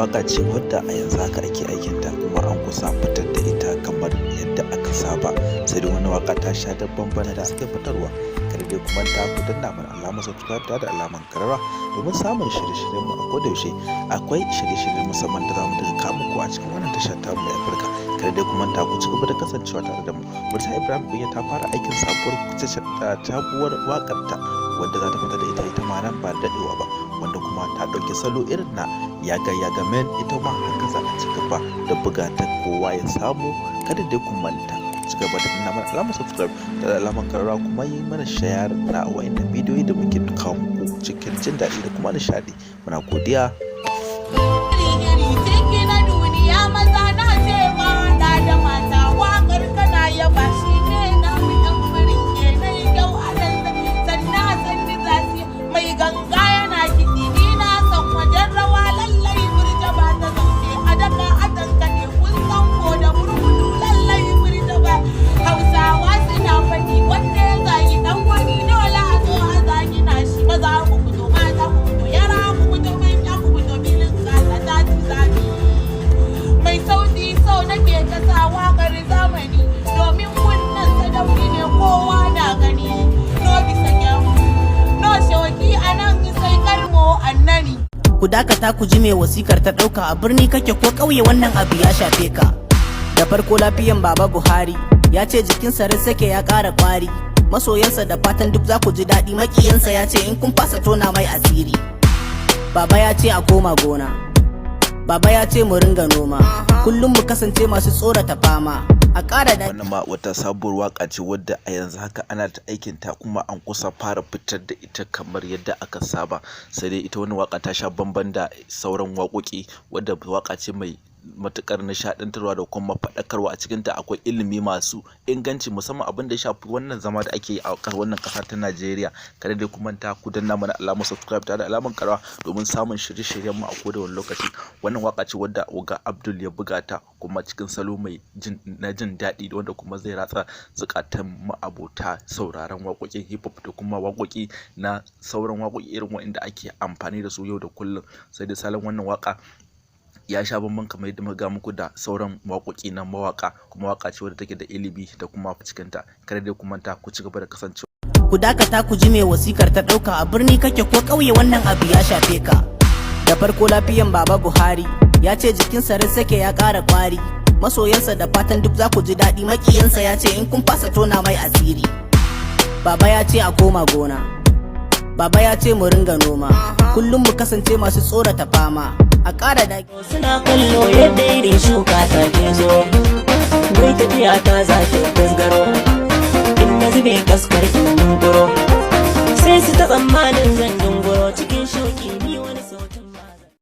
waka ce wadda a yanzu haka ake aikinta kuma an kusa fitar da ita kamar yadda aka saba, sai dai wani waka ta sha dabban bana da suke fitarwa. Kada dai kuma ta ku danna mana alamar subscribe da alamar karara domin samun shirye-shiryen mu a kodayaushe. Akwai shirye-shiryen musamman da zamu daga kawo muku a cikin wannan tashar ta mu Afirka. Kada dai kuma ta ku ci gaba da kasancewa tare da mu. Murtala Ibrahim Kunya ta fara aikin sabuwar wakar ta wadda za ta fita da ita ma nan ba daɗewa ba, wanda kuma ta ɗauki salo irin na yaga men. Ita ma haka za a ci gaba da buga ta kowa ya samu. Kada dai ku manta ci gaba da nuna mana alamar subscribe da alamar karara, kuma yi mana share na wa'inda bidiyoyi da muke kawo muku cikin jin daɗi da kuma nishaɗi. Muna godiya. Ku dakata ku ji me wasikar ta dauka, a birni kake ko kauye wannan abu ya shafe ka. Da farko lafiyan Baba Buhari ya ce jikinsa sake ya ƙara kwari, masoyansa da fatan duk za ku ji daɗi. Makiyansa ya ce in kun fasa tona mai asiri. Baba ya ce a koma gona, Baba ya ce mu ringa noma, kullum mu kasance masu tsorata fama. A ƙara da wannan ma wata sabuwar waka ce wadda a yanzu haka ana ta aikin ta kuma an kusa fara fitar da ita kamar yadda aka saba, sai dai ita wani waka ta sha bamban da sauran waƙoƙi, wadda waka ce mai matukar nishadantarwa da kuma faɗakarwa. A cikin ta akwai ilimi masu inganci, musamman abin da ya shafi wannan zama da ake yi a wannan ƙasa ta Najeriya. Kada dai kuma ta ku danna mana alamar subscribe da alamar karawa domin samun shirye-shiryen mu a kowane lokaci. Wannan waka ce wadda Oga Abdul ya buga ta, kuma cikin salo mai jin daɗi, wanda kuma zai ratsa zukatan ma'abota sauraron waƙoƙin hip hop da kuma waƙoƙi na sauran waƙoƙi irin waɗanda ake amfani da su yau da kullum. Sai dai salon wannan waka ya sha bamban kamar yadda muka ga muku da sauran waƙoƙi na mawaka, kuma waka ce wadda take da ilimi da kuma cikinta. Kada dai ku manta ku ci gaba da kasancewa. Ku dakata ku ji me wasikar ta dauka, a birni kake ko kauye wannan abu ya shafe ka. Da farko lafiyan Baba Buhari ya ce jikinsa sake ya ƙara kwari, masoyansa da fatan duk za ku ji daɗi. Makiyansa ya ce in kun fasa tona mai asiri. Baba ya ce a koma gona, Baba ya ce mu ringa noma, kullum mu kasance masu tsorata fama. A ƙara da suna kallo yadda irin shuka ta ke zo, bai tafiya ta zafi tasgaro, in na zube kaskar in dunguro, sai su ta tsammanin zan dunguro cikin shoki.